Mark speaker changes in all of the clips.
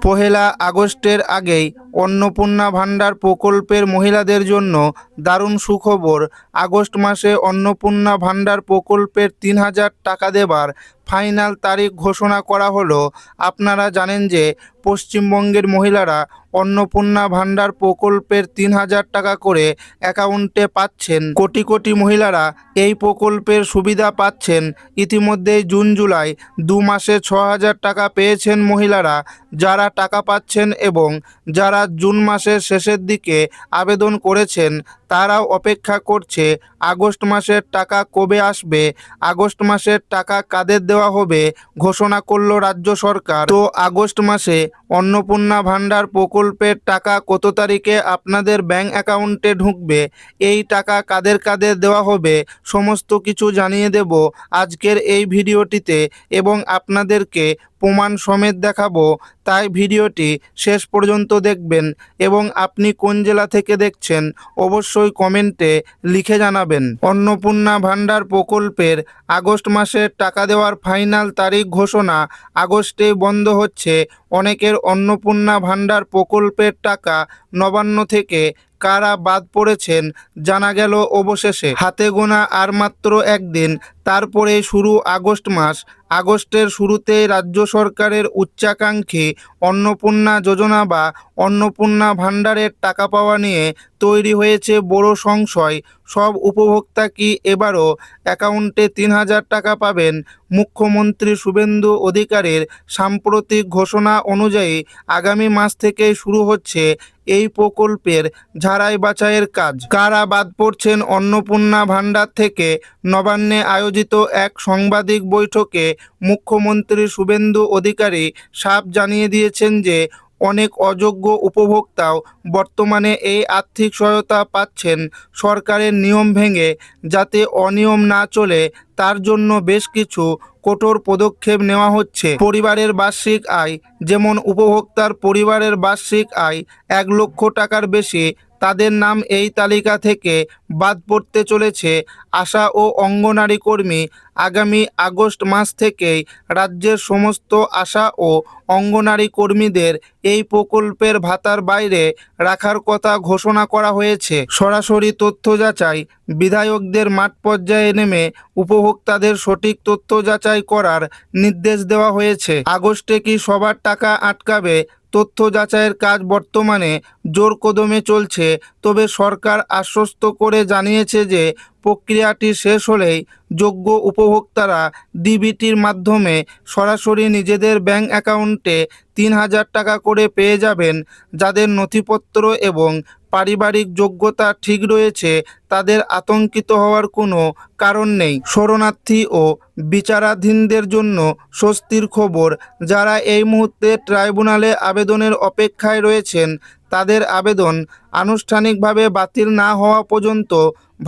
Speaker 1: পহেলা আগস্টের আগেই অন্নপূর্ণা ভাণ্ডার প্রকল্পের মহিলাদের জন্য দারুণ সুখবর। আগস্ট মাসে অন্নপূর্ণা ভাণ্ডার প্রকল্পের ৩,০০০ টাকা দেবার ফাইনাল তারিখ ঘোষণা করা হলো। আপনারা জানেন যে পশ্চিমবঙ্গের মহিলারা অন্নপূর্ণা ভাণ্ডার প্রকল্পের ৩,০০০ টাকা করে অ্যাকাউন্টে পাচ্ছেন। কোটি কোটি মহিলারা এই প্রকল্পের সুবিধা পাচ্ছেন। ইতিমধ্যেই জুন জুলাই 2 মাসে ৬,০০০ টাকা পেয়েছেন মহিলারা। যারা টাকা পাচ্ছেন এবং যারা জুন মাসের শেষের দিকে আবেদন করেছেন তারাও অপেক্ষা করছে আগস্ট মাসের টাকা কবে আসবে, আগস্ট মাসের টাকা কাদের দেওয়া হবে ঘোষণা করল রাজ্য সরকার। তো আগস্ট মাসে অন্নপূর্ণা ভাণ্ডার প্রকল্পের টাকা কত তারিখে আপনাদের ব্যাংক অ্যাকাউন্টে ঢুকবে, এই টাকা কাদের কাদের দেওয়া হবে, সমস্ত কিছু জানিয়ে দেব আজকের এই ভিডিওটিতে এবং আপনাদেরকে প্রমাণ সমেত দেখাবো। তাই ভিডিওটি শেষ পর্যন্ত দেখবেন এবং আপনি কোন জেলা থেকে দেখছেন অবশ্যই কমেন্টে লিখে জানাবেন। অন্নপূর্ণা ভাণ্ডার প্রকল্পের আগস্ট মাসের টাকা দেওয়ার ফাইনাল তারিখ ঘোষণা। আগস্টেই বন্ধ হচ্ছে অনেকের অন্নপূর্ণা ভাণ্ডার প্রকল্পের টাকা। নবান্ন থেকে কারা বাদ পড়েছেন জানা গেল অবশেষে। হাতে গোনা আর মাত্র একদিন, তারপরে শুরু আগস্ট মাস। আগস্টের শুরুতেই রাজ্য সরকারের উচ্চাকাঙ্ক্ষী অন্নপূর্ণা যোজনা বা অন্নপূর্ণা ভাণ্ডারের টাকা পাওয়া নিয়ে তৈরি হয়েছে বড় সংশয়। সব উপভোক্তা কি এবারও অ্যাকাউন্টে ৩,০০০ টাকা পাবেন? মুখ্যমন্ত্রী শুভেন্দু অধিকারীর সাম্প্রতিক ঘোষণা অনুযায়ী আগামী মাস থেকেই শুরু হচ্ছে এই প্রকল্পের ঝাড়াই বাছাইয়ের কাজ। কারা বাদ পড়ছেন অন্নপূর্ণা ভাণ্ডার থেকে? নবান্নে আয়োজিত এক সাংবাদিক বৈঠকে মুখ্যমন্ত্রী শুভেন্দু অধিকারী সাফ জানিয়ে দিয়েছেন যে অনেক অযোগ্য উপভোক্তাও বর্তমানে এই আর্থিক সহায়তা পাচ্ছেন। সরকারের নিয়ম ভেঙে যাতে অনিয়ম না চলে তার জন্য বেশ কিছু কঠোর পদক্ষেপ নেওয়া হচ্ছে। পরিবারের বার্ষিক আয়, যেমন উপভোক্তার পরিবারের বার্ষিক আয় ১,০০,০০০ টাকার বেশি, তাদের নাম এই তালিকা থেকে বাদ পড়তে চলেছে। আশা ও অঙ্গনারী কর্মী, আগামী আগস্ট মাস থেকেই রাজ্যের সমস্ত আশা ও অঙ্গনারী কর্মীদের এই প্রকল্পের ভাতার বাইরে রাখার কথা ঘোষণা করা হয়েছে। সরাসরি তথ্য যাচাই, বিধায়কদের মাঠ পর্যায়ে নেমে উপভোক্তাদের সঠিক তথ্য যাচাই করার নির্দেশ দেওয়া হয়েছে। আগস্টে কি সবার টাকা আটকাবে? তথ্য যাচাইয়ের কাজ বর্তমানে জোর কদমে চলছে, তবে সরকার আশ্বস্ত করে জানিয়েছে যে প্রক্রিয়াটি শেষ হলেই যোগ্য উপভোক্তারা ডিবিটির মাধ্যমে সরাসরি নিজেদের ব্যাংক অ্যাকাউন্টে ৩,০০০ টাকা করে পেয়ে যাবেন। যাদের নথিপত্র এবং পারিবারিক যোগ্যতা ঠিক রয়েছে তাদের আতঙ্কিত হওয়ার কোনো কারণ নেই। শরণার্থী ও বিচারাধীনদের জন্য স্বস্তির খবর। যারা এই মুহূর্তে ট্রাইব্যুনালে আবেদনের অপেক্ষায় রয়েছেন তাদের আবেদন আনুষ্ঠানিকভাবে বাতিল না হওয়া পর্যন্ত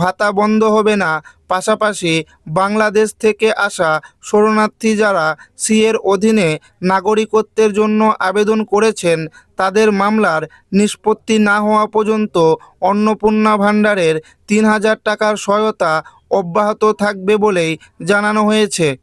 Speaker 1: ভাতা বন্ধ হবে না। পাশাপাশি বাংলাদেশ থেকে আসা শরণার্থী যারা সিএর অধীনে নাগরিকত্বের জন্য আবেদন করেছেন তাদের মামলার নিষ্পত্তি না হওয়া পর্যন্ত অন্নপূর্ণা ভাণ্ডারের ৩,০০০ টাকার সহায়তা অব্যাহত থাকবে বলেই জানানো হয়েছে।